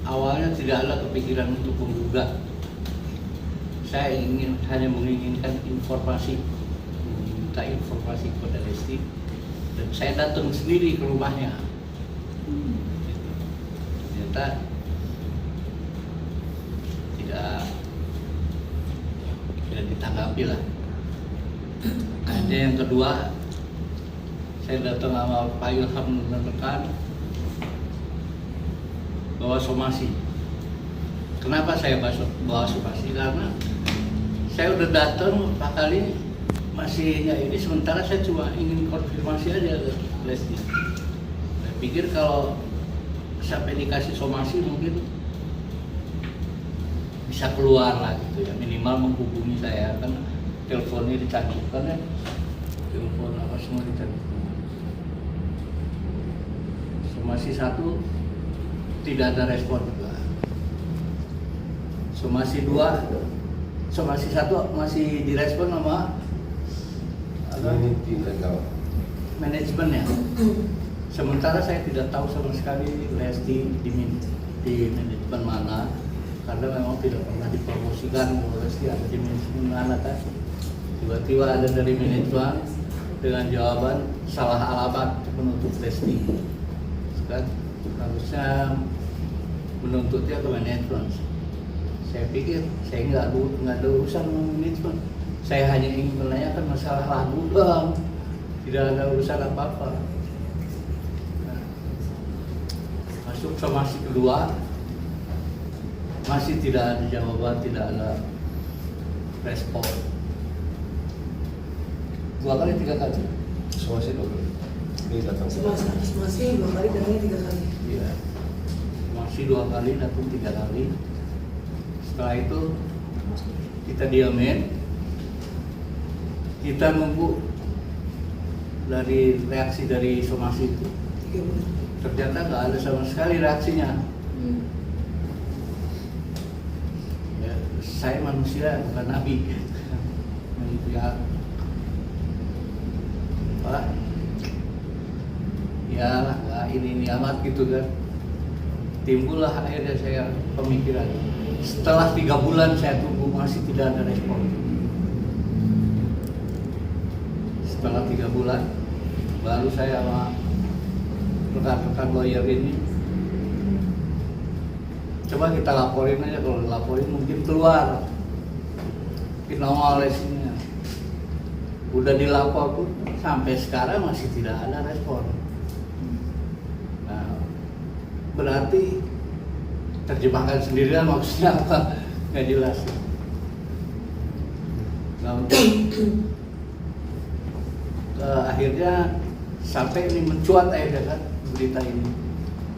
Awalnya tidak ada kepikiran untuk menggugat. Saya hanya menginginkan informasi, minta informasi kepada Lesti, dan saya datang sendiri ke rumahnya. Ternyata tidak ditanggapi lah. Ada yang kedua, saya datang sama Pak Ilham dan rekan bawa somasi. Kenapa saya bawa somasi? Karena saya udah datang Pak kali masih ya ini, sementara saya cuma ingin konfirmasi aja ke Lesti. Saya pikir kalau sampai dikasih somasi mungkin bisa keluar lah gitu ya, minimal menghubungi saya, kan teleponnya dicantumkan ya, telepon apa semua dicantumkan. Somasi 1 tidak ada respon juga. Somasi 2, somasi 1 masih direspon sama manajemennya. Sementara saya tidak tahu sama sekali Lesti di manajemen mana, karena memang tidak pernah dipromosikan bahwa Lesti ada di manajemen mana kan. Tiba-tiba ada dari manajemen dengan jawaban salah alamat menuntut Lesti. Kan harusnya menuntutnya ke manajemen. Saya pikir saya nggak ada urusan dengan manajemen. Saya hanya ingin menanyakan masalah lagu doang, tidak ada urusan apa-apa. Nah, masuk somasi kedua, masih tidak ada jawaban, tidak ada respon. 2 kali 3 kali. Somasi 2 kali. Ini datang. Somasi 2 kali, datangnya 3 kali. Iya. Somasi 2 kali, datang 3 kali. Setelah itu kita diamin, kita nunggu dari reaksi dari somasi itu. Ternyata nggak ada sama sekali reaksinya. Ya, saya manusia bukan nabi. Ya, Pak, ya nggak ini amat gitu kan. Timbullah akhirnya saya pemikiran. Setelah 3 bulan saya tunggu masih tidak ada respon. Setelah 3 bulan baru saya sama rekan-rekan lawyer ini coba kita laporin aja, kalau laporin mungkin keluar Lestinya. Udah dilapor pun sampai sekarang masih tidak ada respon. Nah, berarti terjemahkan sendirian maksudnya apa? Nggak jelas. Nah, akhirnya sampai ini mencuat akhirnya kan berita ini,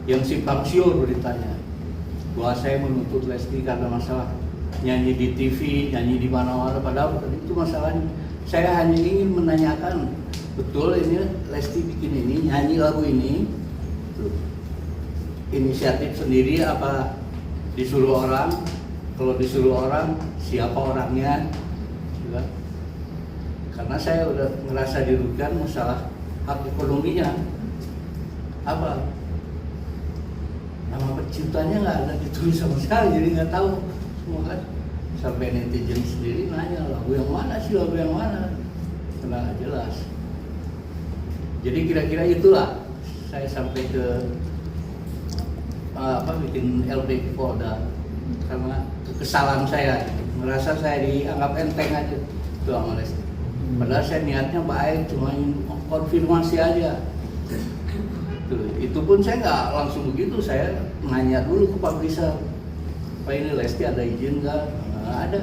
yang simpang siur beritanya bahwa saya menuntut Lesti karena masalah nyanyi di TV, nyanyi di mana-mana, padahal itu masalahnya. Saya hanya ingin menanyakan, betul ini Lesti bikin ini, nyanyi lagu ini, inisiatif sendiri apa disuruh orang? Kalau disuruh orang, siapa orangnya? Juga. Karena saya udah ngerasa dirugikan masalah hak ekonominya. Apa? Nama penciptanya nggak ada ditulis sama sekali, jadi nggak tahu semua kan. Sampai netizen sendiri nanya, lagu yang mana sih, lagu yang mana? Karena nggak jelas. Jadi kira-kira itulah saya sampai ke bikin LP Polda, karena kesalahan saya, merasa saya dianggap enteng aja itu sama Lesti. Padahal saya niatnya baik, cuma ingin konfirmasi aja. Itu pun saya nggak langsung begitu, saya nanya dulu ke publisher, Pak ini Lesti ada izin nggak? Nggak ada.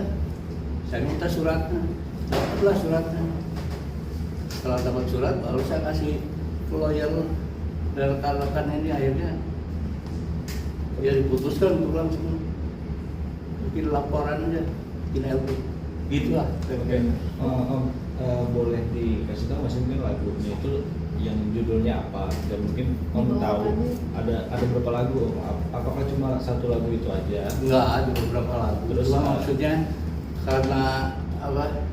Saya minta suratnya, dapatlah suratnya. Setelah dapat surat, baru saya kasih ke lawyer dan rekan-rekan ini, akhirnya ya diputuskan untuk langsung bikin laporan aja, bikin LP. Gitulah. Oke. Boleh dikasih tahu Mas, mungkin lagunya itu yang judulnya apa, dan mungkin Om tahu ada berapa lagu? Apakah cuma 1 lagu itu aja? Enggak, ada beberapa lagu. Terus maksudnya karena apa?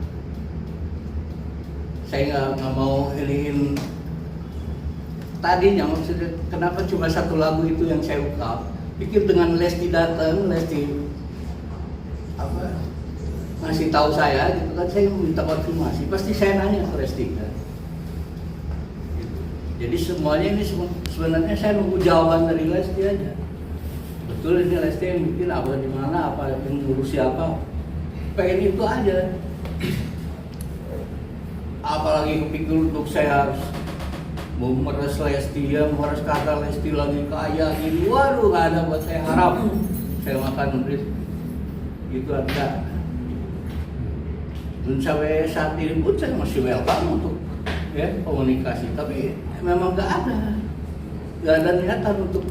saya nggak mau iniin tadinya, maksudnya kenapa cuma satu lagu itu yang saya ungkap. Pikir dengan Lesti datang, Lesti apa ngasih tahu saya gitu kan, saya minta konfirmasi, pasti saya nanya ke Lesti kan. Gitu. Jadi semuanya ini sebenarnya saya nunggu jawaban dari Lesti aja. Betul ini Lesti yang bikin apa di mana, apa yang ngurus siapa, pengen itu aja. Apalagi kepikir untuk saya harus memeras Lesti, ya memeras kata Lesti lagi kaya gini, waduh nggak ada buat saya, harap saya makan duit gitu ada. Dan sampai saat ini pun saya masih welcome untuk ya komunikasi, tapi memang nggak ada niatan untuk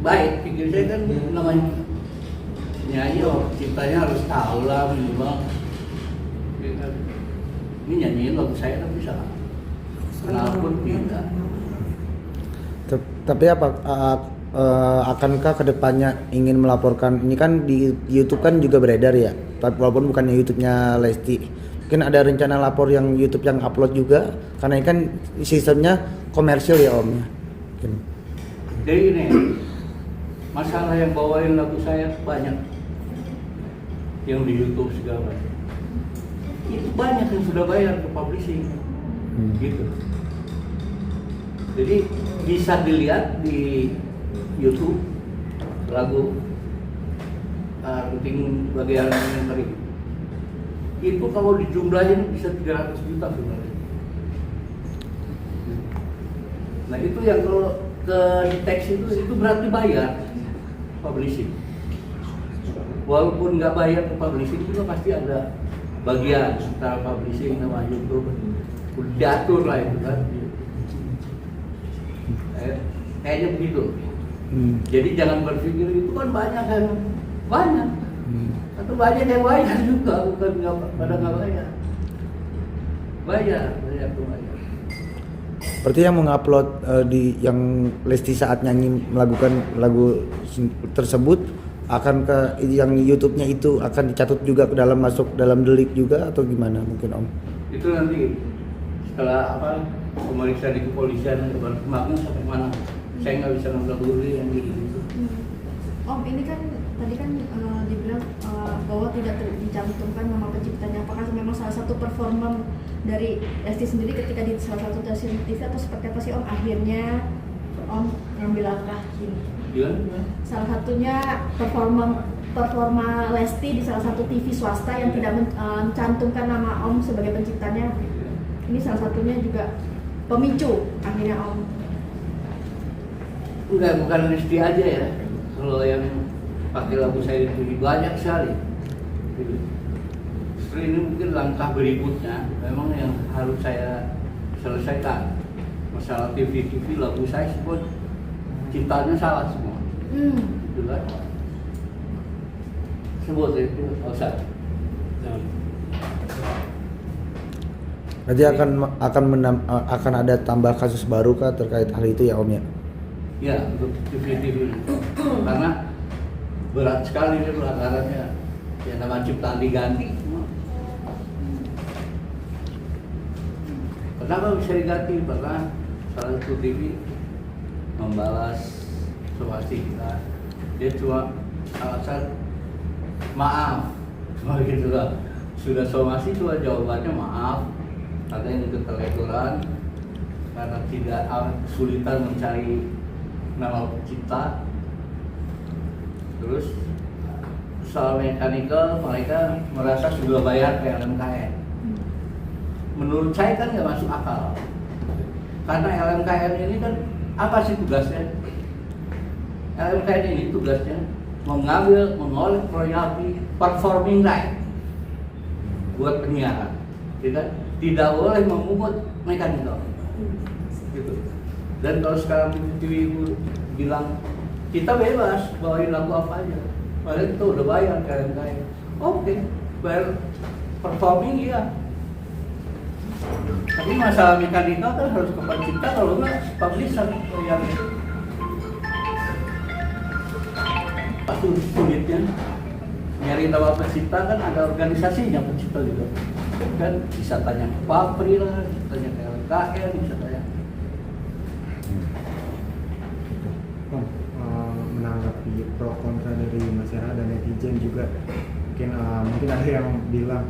baik. Pikir saya kan namanya nyanyi, ciptanya harus tahu lah minimal. Ini nyanyiin lagu saya tapi salah. Kenapa tidak? Tapi apa akankah kedepannya ingin melaporkan, ini kan di YouTube kan juga beredar ya, tapi walaupun bukannya YouTube-nya Lesti, mungkin ada rencana lapor yang YouTube yang upload juga, karena ini kan sistemnya komersil ya Om ya. Mungkin. Jadi ini masalah yang bawain lagu saya banyak yang di YouTube segala macam. Itu banyak yang sudah bayar ke publishing, gitu. Jadi bisa dilihat di YouTube lagu penting bagian yang tadi. Itu kalau dijumlahin bisa 300 juta sebenarnya. Nah itu yang kalau ke teks itu berarti bayar publishing. Walaupun nggak bayar ke publishing juga pasti ada bagian antara publishing sama YouTube, udah diatur lah itu kan. Kayaknya begitu. Jadi jangan berpikir itu kan banyak kan, banyak. Atau banyak yang bayar juga, bukan nggak pada nggak bayar. Bayar tuh bayar. Berarti yang mengupload di yang Lesti saat nyanyi melakukan lagu tersebut akan ke yang YouTube-nya itu akan dicatut juga ke dalam, masuk dalam delik juga atau gimana mungkin Om? Itu nanti setelah apa pemeriksaan di kepolisian berkembangnya sampai mana, saya nggak bisa ngambil dulu yang gitu. Om, ini kan tadi kan dibilang bahwa tidak dicantumkan nama penciptanya. Apakah memang salah satu performa dari Lesti sendiri ketika di salah satu stasiun TV atau seperti apa sih Om akhirnya Om ngambil langkah ini? Gimana? Salah satunya performa Lesti di salah satu TV swasta yang tidak mencantumkan nama Om sebagai penciptanya. Ini salah satunya juga pemicu akhirnya Om. Enggak, bukan Lesti aja ya. Kalau yang pakai lagu saya itu banyak sekali. Justru ini mungkin langkah berikutnya memang yang harus saya selesaikan. Masalah TV lagu saya sebut ciptanya salah semua. Gitu kan? Sebut itu usah. Berarti akan ada tambah kasus baru kah terkait hal itu ya Om ya? Ya, untuk TV karena berat sekali ini pelanggarannya. Ya nama ciptaan diganti semua. Kenapa bisa diganti? Karena salah satu TV membalas swastika. Dia cuma alasan maaf, cuma gitu lah. Sudah somasi cuma jawabannya maaf, karena ini keteledoran, karena tidak kesulitan mencari nama pencipta. Terus soal mekanikal mereka merasa sudah bayar ke LMKN. Menurut saya kan nggak masuk akal, karena LMKN ini kan apa sih tugasnya? LMKN ini tugasnya mengambil, mengoleh royalti performing right buat penyiaran, tidak boleh memungut mekanikal, gitu. Dan kalau sekarang TV bilang kita bebas bawain lagu apa aja, padahal itu udah bayar ke LMKN. Oke, bayar performing ya. Tapi masalah mekanikal kan harus ke pencipta, kalau nggak publisher yang pasti sulitnya nyari nama pencipta kan ada organisasinya pencipta juga. kan bisa tanya ke Papri lah, bisa tanya ke LKN, bisa tanya. Om, menanggapi pro kontra dari masyarakat dan netizen juga mungkin ada yang bilang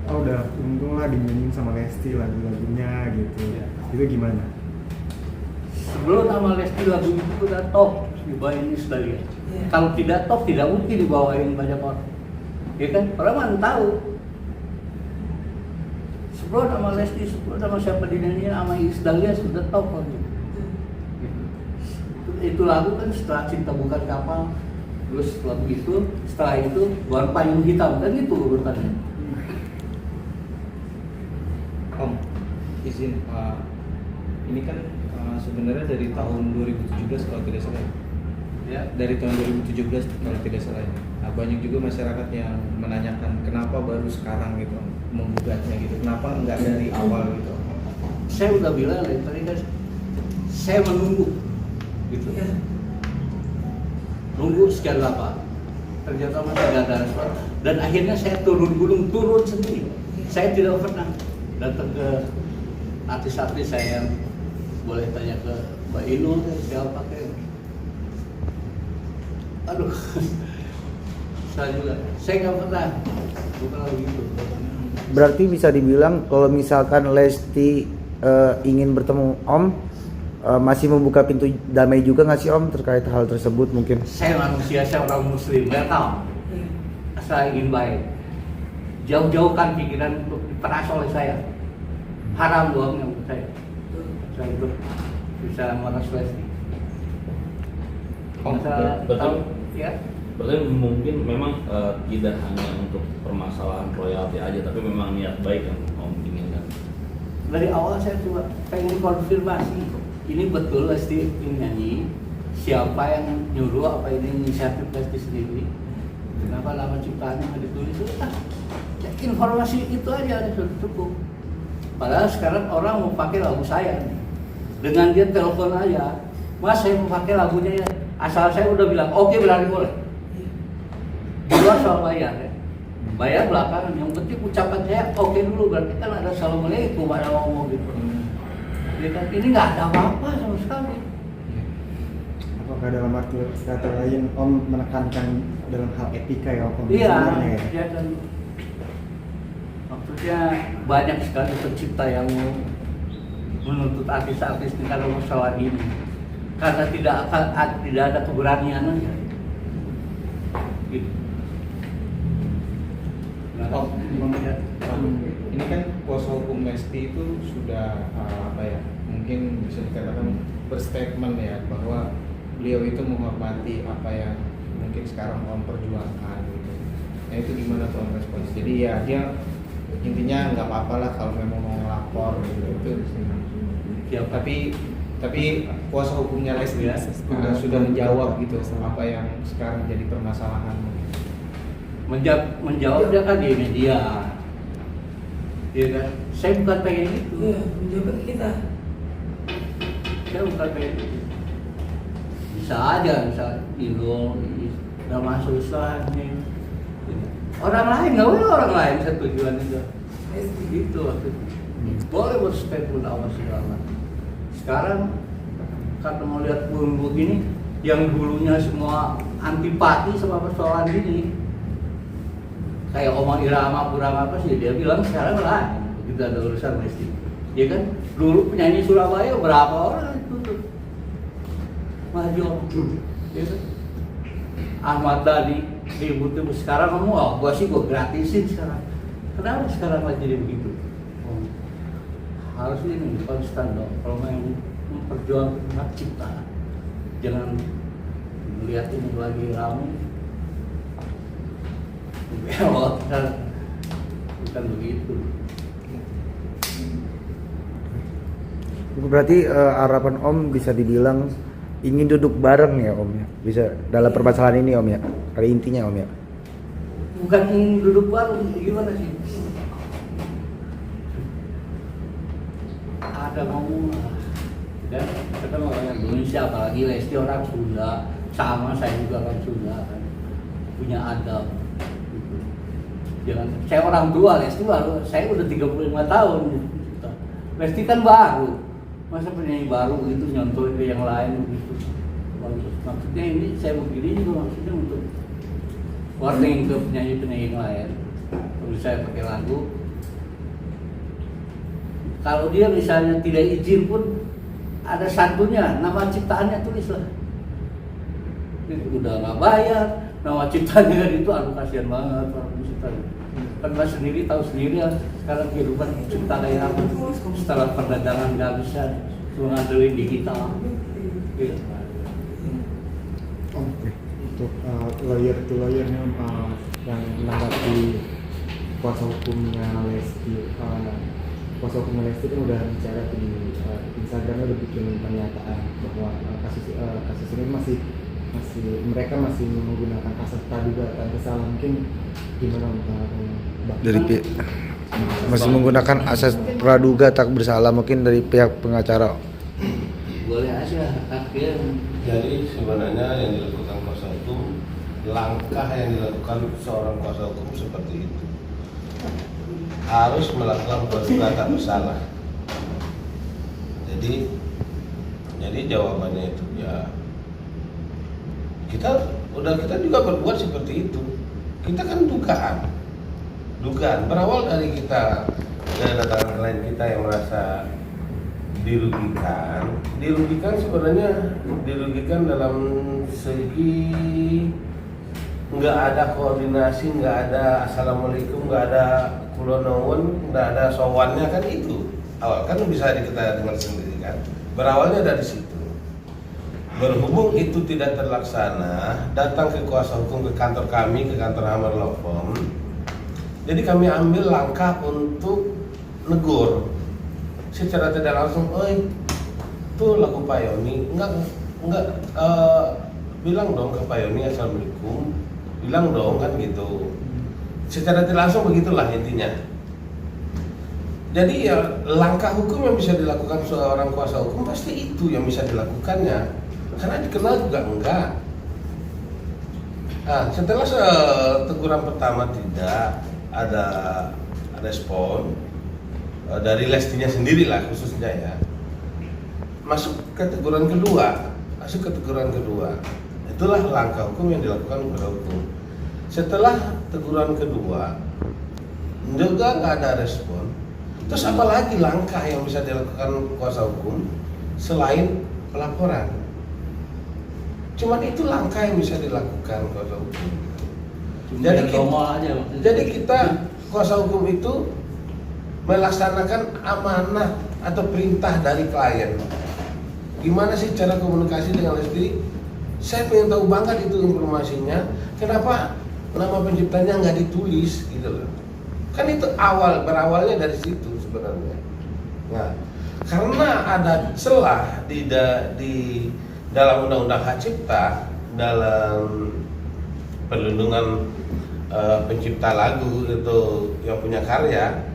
oh udah untung lah dinyanyiin sama Lesti lagu-lagunya gitu Ya. itu gimana? Sebelum nama Lesti lagu itu udah top dibawain Isdalia. Iya. Kalau tidak top tidak mungkin dibawain banyak orang. Ya kan? Orang mana tahu. Sebelum nama Lesti, sebelum nama siapa dinyanyiin sama Isdalia sudah top kok. Itu lagu kan setelah Cinta Bukan Kapal, terus lagu itu, setelah itu baru Payung Hitam, kan itu urutannya. Om, izin, ini kan sebenarnya dari tahun 2017 kalau tidak salah. Ya. Dari tahun 2017 kalau tidak salah. Nah, banyak juga masyarakat yang menanyakan kenapa baru sekarang gitu menggugatnya gitu. Kenapa nggak dari awal gitu? Saya udah bilang tadi kan, saya menunggu, gitu. Ya. Nunggu sekian lama. Ternyata masih tidak ada respon. Dan akhirnya saya turun gunung, turun sendiri. Saya tidak pernah datang ke artis-artis saya yang boleh tanya ke Mbak Inul, siapa kayak. Aduh, saya juga, saya nggak pernah, bukan begitu. Berarti bisa dibilang kalau misalkan Lesti ingin bertemu Om, masih membuka pintu damai juga nggak sih Om terkait hal tersebut mungkin? Saya manusia, saya orang Muslim, nggak tahu. Iya. Saya ingin baik. Jauh-jauhkan pikiran untuk diperas oleh saya. Haram doangnya untuk saya. Saya itu bisa meras Lesti. betul. Ya. Berarti mungkin memang tidak hanya untuk permasalahan royalti aja, tapi memang niat baik yang Om inginkan. Dari awal saya cuma pengen konfirmasi, ini betul Lesti ingin nyanyi, siapa yang nyuruh, apa ini inisiatif Lesti sendiri, kenapa nama ciptaannya nggak ditulis, ya, informasi itu aja sudah cukup. Padahal sekarang orang mau pakai lagu saya nih. Dengan dia telepon aja, Mas saya mau pakai lagunya ya, asal saya udah bilang oke, berarti boleh. Di luar soal bayar ya, bayar belakangan, yang penting ucapan saya oke dulu, berarti kan ada assalamualaikum, ada ngomong gitu. Ya kan, ini nggak ada apa-apa sama sekali. Apakah dalam arti kata lain Om menekankan dalam hal etika ya Om? Iya, sebenarnya ya? ya kan. Maksudnya banyak sekali pencipta yang menuntut artis-artis ini karena masalah ini, karena tidak ada keberanian aja. Gitu. Nah, Ini kan kuasa hukum Lesti itu sudah apa ya? Mungkin bisa dikatakan berstatement ya bahwa beliau itu menghormati apa yang mungkin sekarang Om perjuangkan gitu. Nah itu gimana tuh Om respons? Jadi ya dia intinya nggak apa-apa lah kalau memang mau ngelapor gitu itu. Ya, Tapi kuasa hukumnya Lesti sudah menjawab gitu apa yang sekarang jadi permasalahan. menjawab dia kan di media. Iya kan? Saya bukan pengen itu. Iya, menjawab kita. Saya bukan pengen itu. Bisa aja, bisa Inul, udah masuk Islam nih. Orang lain, nggak boleh orang lain saya tujuan itu. Gitu maksudnya. Boleh berstatement apa segala. Sekarang karena mau lihat burung begini, yang dulunya semua antipati sama persoalan ini, kayak Oma Irama kurang apa sih, dia bilang sekarang lain, begitu ada urusan Lesti. Ya kan, dulu penyanyi Surabaya berapa orang itu tuh maju, ya kan? Ahmad Dhani ribut-ribut, sekarang kamu, gua sih gua gratisin sekarang. Kenapa sekarang lagi jadi begitu? Harus ini konstan dong, kalau mau memperjuangkan hak cipta, jangan melihat ini lagi ramai. Bukan begitu. Berarti harapan Om bisa dibilang ingin duduk bareng ya Om ya, bisa dalam permasalahan ini Om ya, kali intinya Om ya. Bukan ingin duduk bareng, gimana sih? Ada ngomong lah. Dan kita orang Indonesia, apalagi Lesti orang Sunda, sama saya juga orang Sunda kan, punya adab. Gitu. Jangan, saya orang tua, Lesti baru, saya udah 35 tahun gitu. Lesti kan baru, masa penyanyi baru gitu nyontoh ke yang lain gitu. Maksudnya ini saya begini juga maksudnya untuk warning ke penyanyi-penyanyi yang lain. Kalau saya pakai lagu, kalau dia misalnya tidak izin pun ada santunya, nama ciptaannya tulislah. Ini udah nggak bayar, nama ciptaannya kan itu, aduh kasihan banget orang pencipta. Kan Mas sendiri tahu sendiri ya, sekarang kehidupan cipta kayak apa. Setelah perdagangan nggak bisa mengandelin digital. Gitu. Oke, untuk lawyer to lawyer nih yang menanggapi kuasa hukumnya Lesti, kuasa hukum Lesti kan udah bicara di Instagramnya, udah bikin pernyataan bahwa kasus ini masih mereka masih menggunakan asas praduga tak bersalah. Mungkin gimana Dari pihak masih menggunakan asas praduga tak bersalah, mungkin dari pihak pengacara. Boleh aja, akhirnya. Jadi sebenarnya yang dilakukan kuasa hukum, langkah yang dilakukan seorang kuasa hukum seperti itu harus melakukan praduga tak bersalah. Jadi jawabannya itu ya kita juga berbuat seperti itu. Kita kan dugaan berawal dari kita kedatangan klien kita yang merasa dirugikan sebenarnya dirugikan dalam segi nggak ada koordinasi, nggak ada assalamualaikum, nggak ada kulonowon, nggak ada sowannya, kan itu awal kan bisa kita dengar sendiri kan, berawalnya dari situ. Berhubung itu tidak terlaksana, datang ke kuasa hukum ke kantor kami, ke kantor Hammer Law Firm. Jadi kami ambil langkah untuk negur secara tidak langsung, tuh lagu Pak Yoni, enggak bilang dong ke Pak Yoni assalamualaikum, bilang dong kan gitu. Secara tidak langsung begitulah intinya. Jadi ya langkah hukum yang bisa dilakukan seorang kuasa hukum pasti itu yang bisa dilakukannya, karena dikenal juga enggak. Nah, setelah teguran pertama tidak ada respon dari Lestinya sendiri lah khususnya ya, masuk ke teguran kedua, itulah langkah hukum yang dilakukan kuasa hukum. Setelah teguran kedua juga nggak ada respon, terus apalagi langkah yang bisa dilakukan kuasa hukum selain pelaporan? Cuman itu langkah yang bisa dilakukan kuasa hukum. Jadi kita kuasa hukum itu melaksanakan amanah atau perintah dari klien. Gimana sih cara komunikasi dengan Lesti? Saya pengen tahu banget itu informasinya. Kenapa nama penciptanya nggak ditulis gitu loh? Kan itu berawalnya dari situ sebenarnya. Nah, karena ada celah di dalam Undang-Undang Hak Cipta, dalam perlindungan pencipta lagu itu yang punya karya,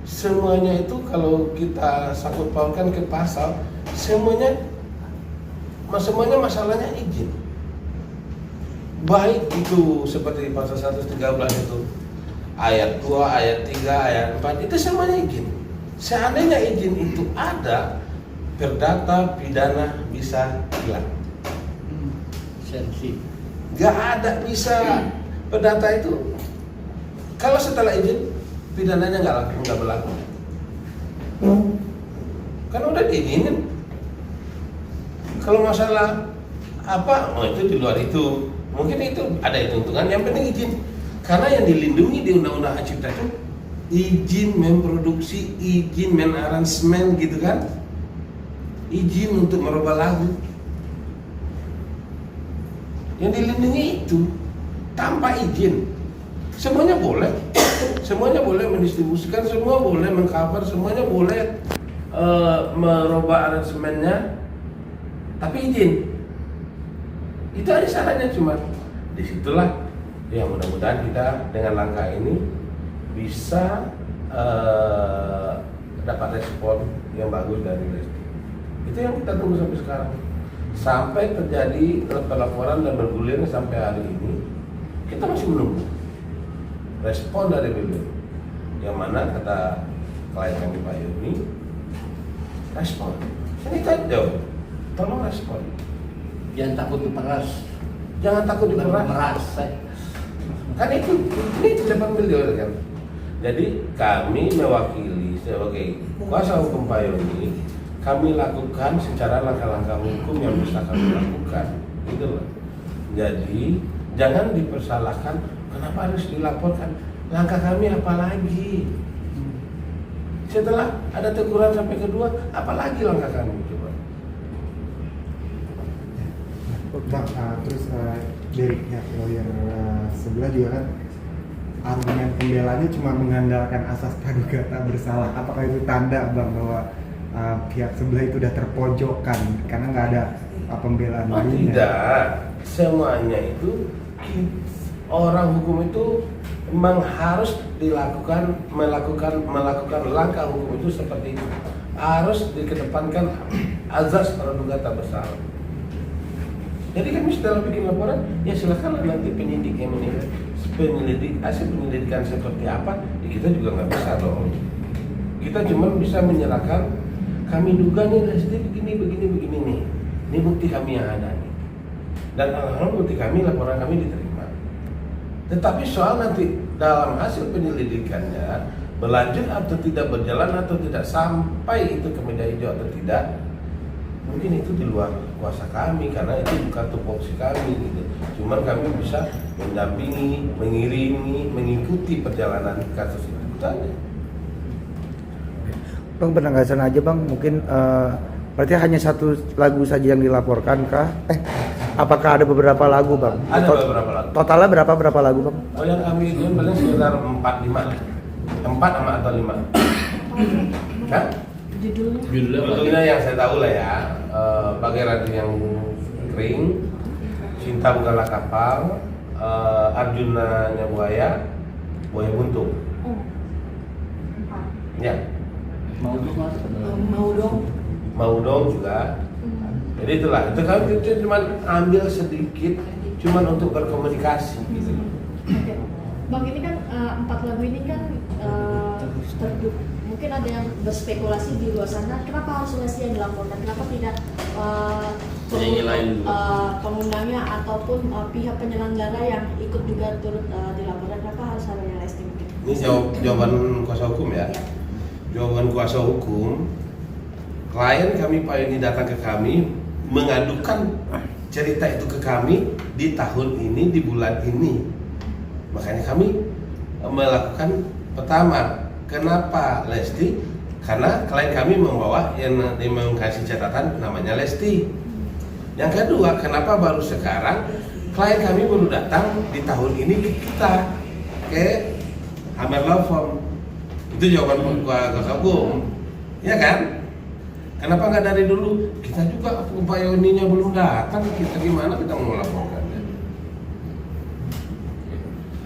semuanya itu kalau kita sangkut pautkan ke pasal, semuanya masalahnya izin. Baik itu seperti pasal 113 itu ayat 2, ayat 3, ayat 4, itu semuanya izin. Seandainya izin itu ada, perdata pidana bisa hilang. Sensi. Gak ada bisa perdata itu. Kalau setelah izin, pidananya nggak berlaku. Kan udah diizinin. Kalau masalah apa, itu di luar itu. Mungkin itu ada hitung-hitungan, yang penting izin. Karena yang dilindungi di Undang-Undang Hak Cipta itu izin memproduksi, izin men-aransemen gitu kan, izin untuk merubah lagu. Yang dilindungi itu tanpa izin semuanya boleh, semuanya boleh mendistribusikan, semua boleh mengcover, semuanya boleh merubah aransemennya, tapi izin. Itu ada syaratnya, cuma disitulah ya mudah-mudahan kita dengan langkah ini bisa dapat respon yang bagus dari Lesti. Itu yang kita tunggu sampai sekarang, sampai terjadi pelaporan dan bergulir sampai hari ini kita masih menunggu. respon dari beliau, yang mana kata klien kami Pak Yoni, respon. Ini kan jauh, tolong respon. Jangan takut diperas. Jangan takut diperas. Meras. Kan itu, ini di depan beliau kan. Jadi kami mewakili sebagai kuasa hukum Pak Yoni, kami lakukan secara langkah-langkah hukum yang bisa kami lakukan, gitu loh. Jadi jangan dipersalahkan, kenapa harus dilaporkan? Langkah kami apa lagi? Setelah ada teguran sampai kedua, apalagi langkah kami coba? Bang, terus dari pihak lawyer sebelah juga kan argumen pembelanya cuma mengandalkan asas praduga tak bersalah. Apakah itu tanda Bang bahwa pihak sebelah itu udah terpojokkan karena nggak ada pembelaan Oh, lainnya? tidak, semuanya itu orang hukum itu memang harus melakukan langkah hukum itu seperti itu, harus dikedepankan azas praduga tak bersalah. Jadi kami setelah bikin laporan, ya silakan nanti penyidik yang menilai hasil penyelidikan seperti apa, ya kita juga nggak bisa dong. Kita cuma bisa menyerahkan, kami duga nih Lesti begini nih, ini bukti kami yang ada nih. Dan alhamdulillah bukti kami, laporan kami diterima. Tetapi soal nanti dalam hasil penyelidikannya berlanjut atau tidak, berjalan atau tidak, sampai itu ke meja hijau atau tidak, mungkin itu di luar kuasa kami karena itu bukan tupoksi kami gitu. Cuman kami bisa mendampingi, mengiringi, mengikuti perjalanan kasus itu saja. Bang, penegasan aja Bang, mungkin berarti hanya satu lagu saja yang dilaporkan kah? Apakah ada beberapa lagu Bang? Ada beberapa lagu. Totalnya berapa lagu Bang? Oh, yang kami itu paling sekitar 4-5 sama atau 5. Hah? Judulnya yang saya tahu lah ya, Bagai Ranting yang Kering, Cinta Bukanlah Kapal, Arjuna-nya Buaya, Buaya Buntung. Ya, mau dong juga. Jadi itulah, itu kami cuma ambil sedikit, cuma untuk berkomunikasi gitu. Oke. Bang, ini kan 4 lagu ini kan mungkin ada yang berspekulasi di luar sana, kenapa harus Lesti yang dilaporkan, kenapa tidak penyanyi lain pengundangnya ataupun pihak penyelenggara yang ikut juga turut dilaporkan, kenapa harus ada Lesti mungkin? Ini jawaban kuasa hukum ya. Jawaban kuasa hukum, klien kami Pak Yoni datang ke kami mengadukan cerita itu ke kami di tahun ini, di bulan ini. Makanya kami melakukan pertama, kenapa Lesti? Karena klien kami membawa yang kasih catatan namanya Lesti. Yang kedua, kenapa baru sekarang klien kami baru datang di tahun ini ke kita, ke Hammer Law Firm. Itu jawaban kuasa hukum, ya kan? Kenapa nggak dari dulu? Kita juga Pak Yoninya belum datang, kita gimana kita mau melaporkannya?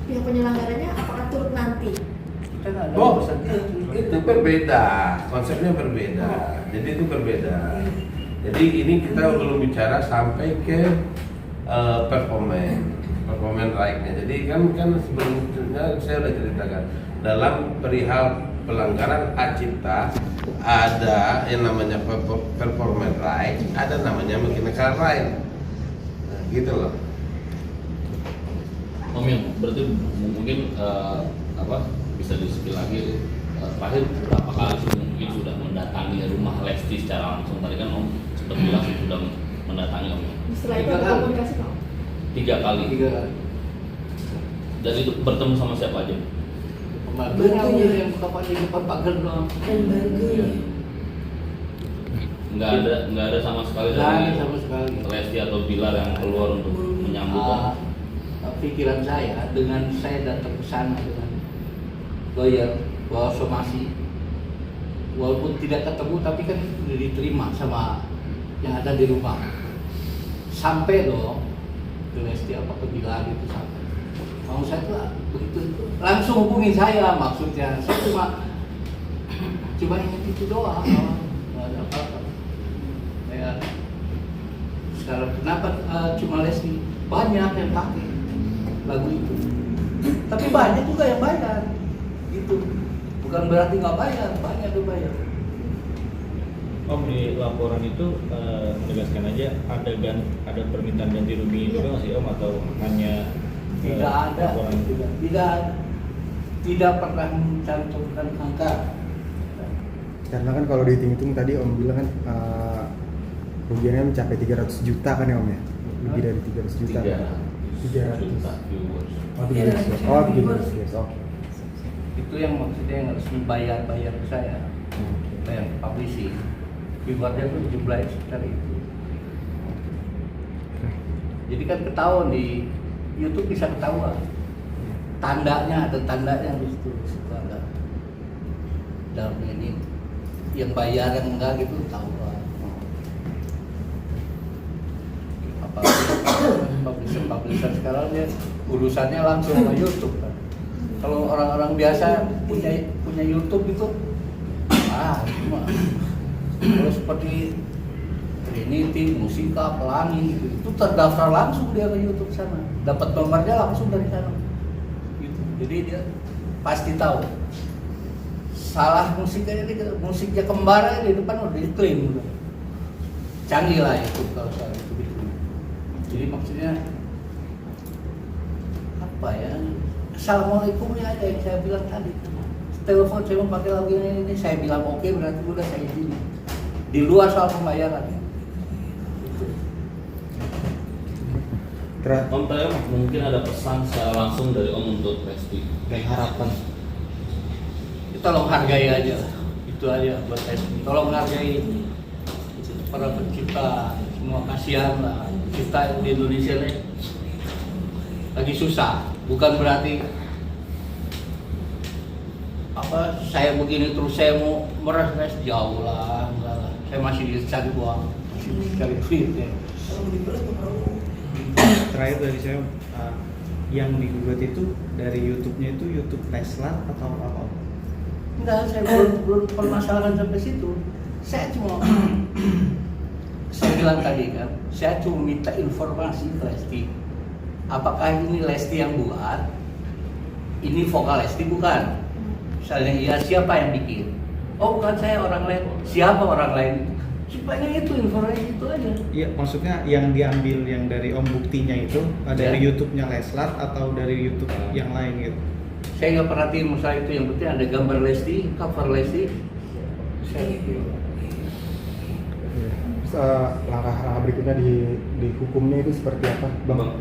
Pihak penyelenggaranya apakah turut nanti? Kita nggak ada Oh, urusan itu berbeda, konsepnya berbeda. Jadi itu berbeda. Jadi ini kita belum bicara sampai ke performance right-nya. Jadi kan sebelumnya saya sudah ceritakan dalam perihal pelanggaran hak cipta ada yang namanya performance right, ada namanya mechanical right. Nah, gitu loh. Om Yang, berarti mungkin bisa di-spill lagi terakhir berapa kali sih mungkin sudah mendatangi rumah Lesti secara langsung? Tadi kan Om sempat bilang sudah mendatangi Om Yang. Setelah itu ada komunikasi Pak? 3 kali. Dan itu bertemu sama siapa aja? Bantunya yang kapan di depan pagar doang. Dan bantunya. Nggak ada sama sekali Nggak ada dari sama sekali. Lesti atau Bilar yang keluar untuk menyambut Om. Pikiran saya dengan saya datang ke sana dengan lawyer bawa somasi, walaupun tidak ketemu tapi kan sudah diterima sama yang ada di rumah. Sampai dong ke Lesti apa ke Bilar itu sampai. Mau saya tuh begitu langsung hubungi saya, maksudnya saya cuma ingat itu doang, nggak ada apa-apa. Ya, sekarang kenapa cuma Lesti? Banyak yang pakai lagu itu. Tapi banyak juga yang bayar, gitu. Bukan berarti nggak bayar, banyak yang bayar. Om, di laporan itu menegaskan aja ada permintaan ganti rugi juga nggak sih Om, atau hanya Tidak ada, laporan? tidak pernah mencantumkan angka. Karena kan kalau dihitung-hitung tadi Om bilang kan kerugiannya mencapai 300 juta kan ya Om ya? Lebih dari 300 juta. 300 juta viewers. Oh, 300 juta. Oh, 300 juta. Oke. Itu yang maksudnya yang harus bayar ke saya, yang publishing. Viewernya tuh jumlahnya sekitar itu. Jadi kan ketahuan di YouTube bisa ketahuan. Tandanya ada tandanya di situ ada. Dalam ini yang bayar yang enggak gitu ketahuan. Publisher sekarang dia urusannya langsung sama YouTube kan. Kalau orang-orang biasa punya YouTube itu cuma kalau seperti Trinity, Musika, Pelangi gitu, itu terdaftar langsung dia ke YouTube sana, dapat nomornya langsung dari sana gitu. Jadi dia pasti tahu salah musiknya, musiknya kembar di depan udah diklaim udah. Canggih lah itu kalau soal itu gitu. Jadi maksudnya apa ya, assalamualaikum ya yang saya bilang tadi, telepon saya mau pakai lagu ini saya bilang oke, berarti udah saya izin di luar soal pembayaran ya. Om, tadi mungkin ada pesan secara langsung dari Om untuk Lesti Dan harapan. Tolong hargai aja lah, itu aja buat saya. Tolong hargai para pencipta, semua kasihan lah. Kita di Indonesia nih lagi susah, bukan berarti apa saya begini terus saya mau meres jauh lah, enggak lah. Saya masih cari uang, masih cari duit ya. Terakhir dari saya, yang digugat itu dari YouTube-nya itu YouTube Leslar atau apa? Enggak, saya belum permasalahan sampai situ. Saya cuma saya bilang tadi kan, saya cuma minta informasi ke Lesti. Apakah ini Lesti yang buat? Ini vokal Lesti bukan? Misalnya iya, siapa yang bikin? Oh bukan saya, orang lain. Siapa orang lain? Supaya itu informasi itu aja. Iya, maksudnya yang diambil yang dari Om buktinya itu dari YouTube-nya Leslar atau dari YouTube yang lain gitu? Saya nggak perhatiin masalah itu, yang penting ada gambar Lesti, cover Lesti. Saya Terus langkah-langkah berikutnya di hukumnya itu seperti apa, Bang?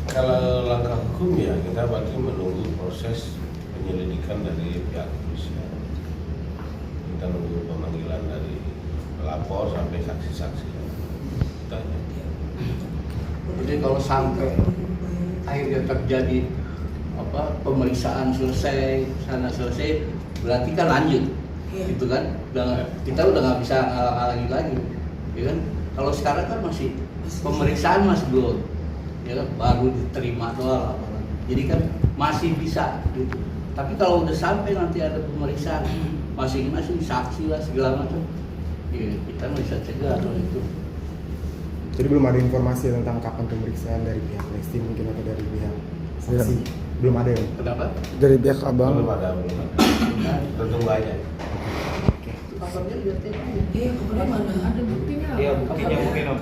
Kalau langkah hukum ya kita berarti menunggu proses penyelidikan dari pihak kepolisian. Kita nunggu pemanggilan dari pelapor sampai saksi-saksi. Itu aja. Jadi kalau sampai akhirnya terjadi pemeriksaan selesai, sana selesai, berarti kan lanjut, gitu kan? Kita udah nggak bisa ngalang-halangi lagi, ya kan? Kalau sekarang kan masih pemeriksaan masih belum, ya kan? Baru diterima doang, jadi kan masih bisa, gitu. Tapi kalau udah sampai nanti ada pemeriksaan, masing-masing saksi lah segala macam, ya kita bisa cegah kalau itu. Jadi belum ada informasi tentang kapan pemeriksaan dari pihak Lesti mungkin atau dari pihak saksi? Belum ada ya? Kenapa? Dari pihak abang. Belum ada. Tunggu aja. Kabarnya lihat Iya, kemudian mana? Ada buktinya. Iya, buktinya mungkin Om.